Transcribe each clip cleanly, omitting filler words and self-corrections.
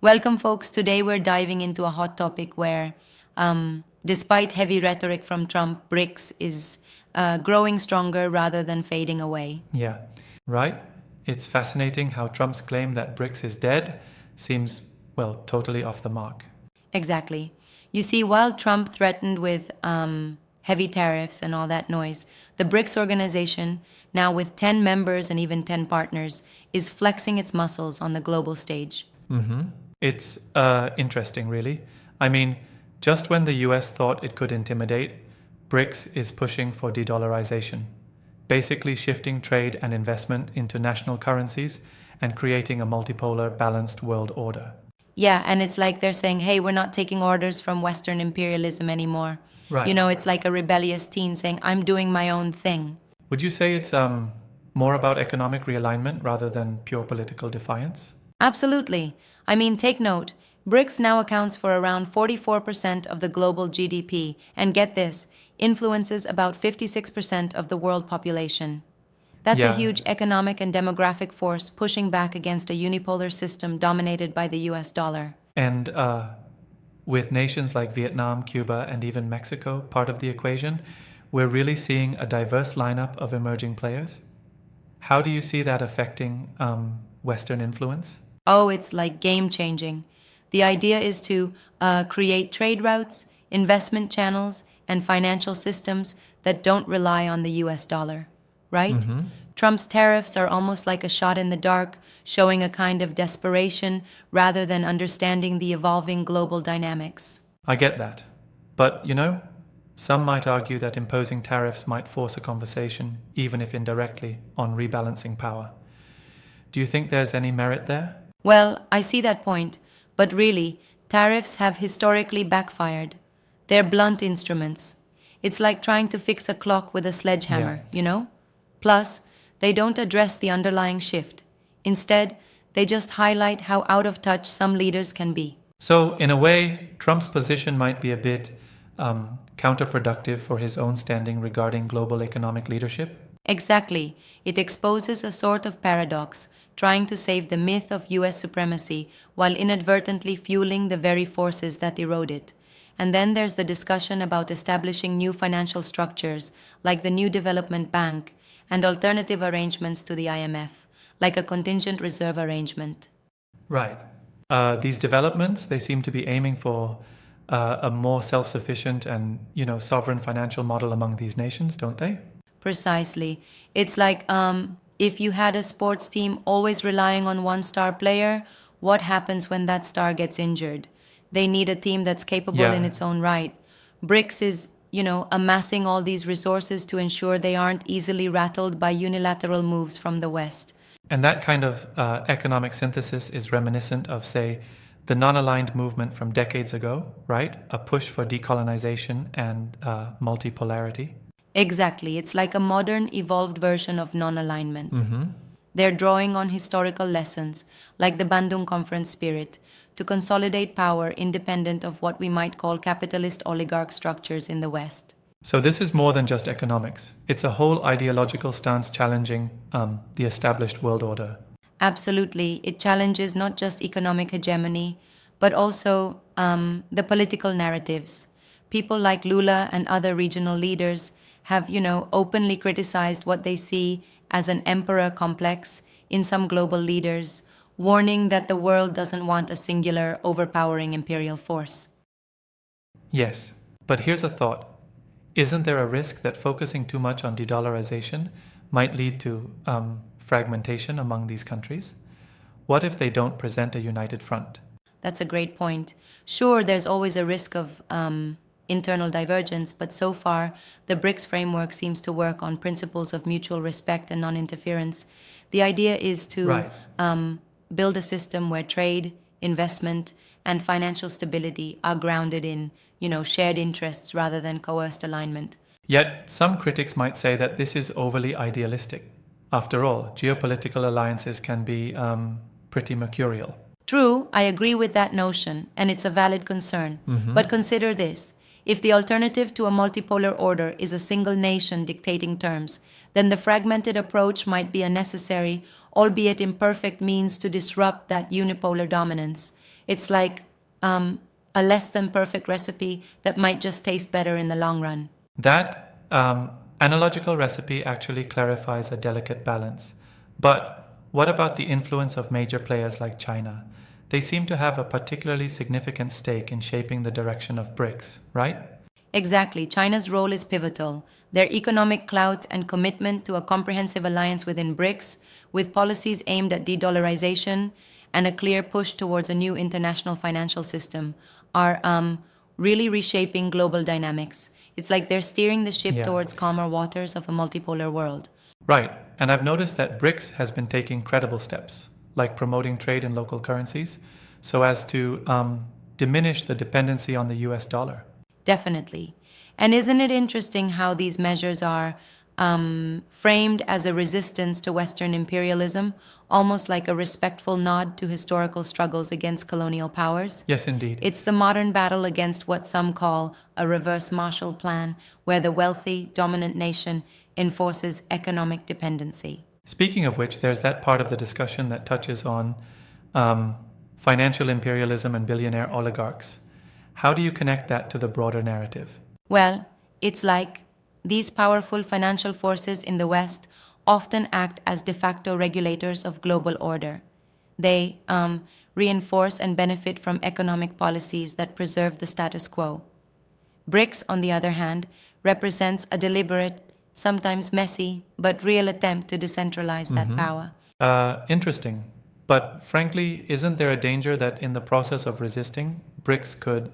Welcome, folks. Today we're diving into a hot topic where, despite heavy rhetoric from Trump, BRICS is growing stronger rather than fading away. Yeah, right? It's fascinating how Trump's claim that BRICS is dead seems, well, totally off the mark. Exactly. You see, while Trump threatened with heavy tariffs and all that noise, the BRICS organization, now with 10 members and even 10 partners, is flexing its muscles on the global stage. It's interesting, really. I mean, just when the US thought it could intimidate, BRICS is pushing for de dollarization, basically shifting trade and investment into national currencies and creating a multipolar, balanced world order. Yeah, and it's like they're saying, hey, we're not taking orders from Western imperialism anymore. Right. It's like a rebellious teen saying, I'm doing my own thing. Would you say it's more about economic realignment rather than pure political defiance? Absolutely. I mean, take note. BRICS now accounts for around 44% of the global GDP, and get this, influences about 56% of the world population. That's a Yeah, huge economic and demographic force pushing back against a unipolar system dominated by the US dollar. and with nations like Vietnam, Cuba, and even Mexico part of the equation, we're really seeing a diverse lineup of emerging players. How do you see that affecting Western influence? Oh, it's like game changing. The idea is to create trade routes, investment channels, and financial systems that don't rely on the US dollar, right? Trump's tariffs are almost like a shot in the dark, showing a kind of desperation rather than understanding the evolving global dynamics. I get that. But, some might argue that imposing tariffs might force a conversation, even if indirectly, on rebalancing power. Do you think there's any merit there? Well, I see that point, but really, tariffs have historically backfired. They're blunt instruments. It's like trying to fix a clock with a sledgehammer, Yeah. you know? Plus, they don't address the underlying shift. Instead, they just highlight how out of touch some leaders can be. So, in a way, Trump's position might be a bit counterproductive for his own standing regarding global economic leadership. Exactly. It exposes a sort of paradox, trying to save the myth of US supremacy while inadvertently fueling the very forces that erode it. And then there's the discussion about establishing new financial structures, like the New Development Bank, and alternative arrangements to the IMF, like a contingent reserve arrangement. Right. These developments, they seem to be aiming for a more self-sufficient and, sovereign financial model among these nations, don't they? Precisely. It's like if you had a sports team always relying on one star player, what happens when that star gets injured? They need a team that's capable in Yeah. its own right. BRICS is, amassing all these resources to ensure they aren't easily rattled by unilateral moves from the West. And that kind of economic synthesis is reminiscent of, say, the non-aligned movement from decades ago, right? A push for decolonization and multipolarity. Exactly. It's like a modern, evolved version of non alignment. They're drawing on historical lessons, like the Bandung Conference spirit, to consolidate power independent of what we might call capitalist oligarch structures in the West. So this is more than just economics. It's a whole ideological stance challenging the established world order. Absolutely. It challenges not just economic hegemony, but also the political narratives. People like Lula and other regional leaders have, openly criticized what they see as an emperor complex in some global leaders, warning that the world doesn't want a singular, overpowering imperial force. Yes, but here's a thought. Isn't there a risk that focusing too much on de-dollarization might lead to fragmentation among these countries? What if they don't present a united front? That's a great point. Sure, there's always a risk of internal divergence, but so far, the BRICS framework seems to work on principles of mutual respect and non interference. The idea is to Right. build a system where trade, investment, and financial stability are grounded in, shared interests rather than coerced alignment. Yet, some critics might say that this is overly idealistic. After all, geopolitical alliances can be pretty mercurial. True, I agree with that notion, and it's a valid concern. But consider this. If the alternative to a multipolar order is a single nation dictating terms, then the fragmented approach might be a necessary albeit imperfect, means to disrupt that unipolar dominance. It's like a less than perfect recipe that might just taste better in the long run. That analogical recipe actually clarifies a delicate balance. But what about the influence of major players like China? They seem to have a particularly significant stake in shaping the direction of BRICS, right? Exactly. China's role is pivotal. Their economic clout and commitment to a comprehensive alliance within BRICS, with policies aimed at de dollarization and a clear push towards a new international financial system, are really reshaping global dynamics. It's like they're steering the ship Yeah. towards calmer waters of a multipolar world. Right. And I've noticed that BRICS has been taking credible steps, like promoting trade in local currencies, so as to diminish the dependency on the US dollar. Definitely. And isn't it interesting how these measures are framed as a resistance to Western imperialism, almost like a respectful nod to historical struggles against colonial powers? Yes, indeed. It's the modern battle against what some call a reverse Marshall Plan, where the wealthy, dominant nation enforces economic dependency. Speaking of which, there's that part of the discussion that touches on financial imperialism and billionaire oligarchs. How do you connect that to the broader narrative? Well, it's like these powerful financial forces in the West often act as de facto regulators of global order. They reinforce and benefit from economic policies that preserve the status quo. BRICS, on the other hand, represents a deliberate, sometimes messy, but real attempt to decentralize that power. Interesting. But frankly, isn't there a danger that in the process of resisting, BRICS could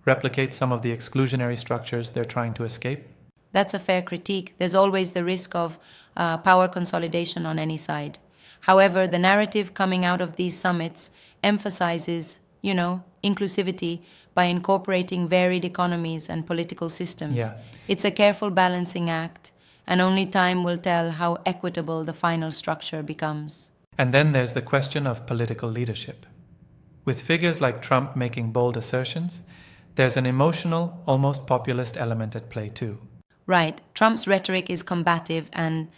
replicate some of the exclusionary structures they're trying to escape? That's a fair critique. There's always the risk of power consolidation on any side. However, the narrative coming out of these summits emphasizes, inclusivity by incorporating varied economies and political systems. Yeah. It's a careful balancing act, and only time will tell how equitable the final structure becomes. And then there's the question of political leadership. With figures like Trump making bold assertions, there's an emotional, almost populist element at play too. Right. Trump's rhetoric is combative and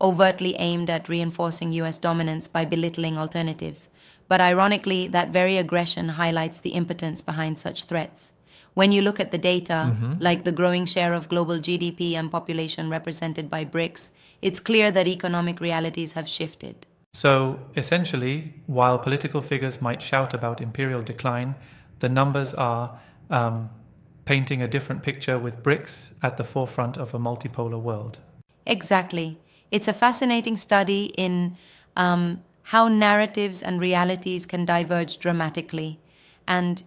overtly aimed at reinforcing US dominance by belittling alternatives. But ironically, that very aggression highlights the impotence behind such threats. When you look at the data, like the growing share of global GDP and population represented by BRICS, it's clear that economic realities have shifted. So, essentially, while political figures might shout about imperial decline, the numbers are painting a different picture with BRICS at the forefront of a multipolar world. Exactly. It's a fascinating study in how narratives and realities can diverge dramatically. And,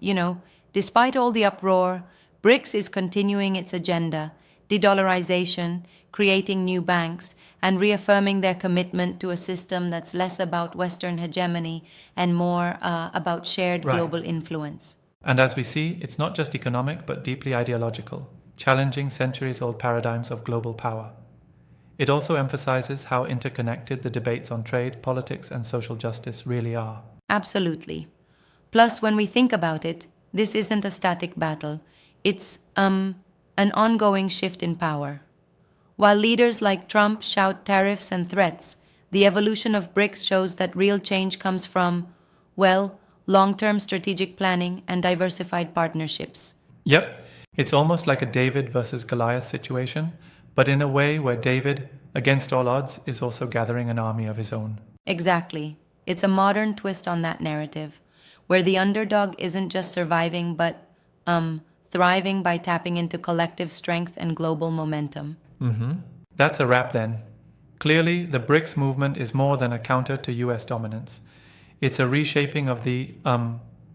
despite all the uproar, BRICS is continuing its agenda: de-dollarization, creating new banks, and reaffirming their commitment to a system that's less about Western hegemony and more about shared Right. global influence. And as we see, it's not just economic, but deeply ideological, challenging centuries old paradigms of global power. It also emphasizes how interconnected the debates on trade, politics, and social justice really are. Absolutely. Plus, when we think about it, this isn't a static battle. It's an ongoing shift in power. While leaders like Trump shout tariffs and threats, the evolution of BRICS shows that real change comes from, well, long-term strategic planning and diversified partnerships. Yep, it's almost like a David versus Goliath situation, but in a way where David, against all odds, is also gathering an army of his own. Exactly. It's a modern twist on that narrative, where the underdog isn't just surviving, but thriving by tapping into collective strength and global momentum. That's a wrap then. Clearly, the BRICS movement is more than a counter to US dominance. It's a reshaping of the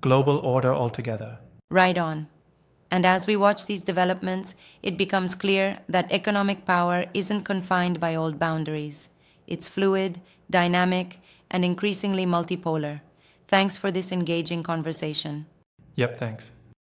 global order altogether. Right on. And as we watch these developments, it becomes clear that economic power isn't confined by old boundaries. It's fluid, dynamic, and increasingly multipolar. Thanks for this engaging conversation. Yep, thanks.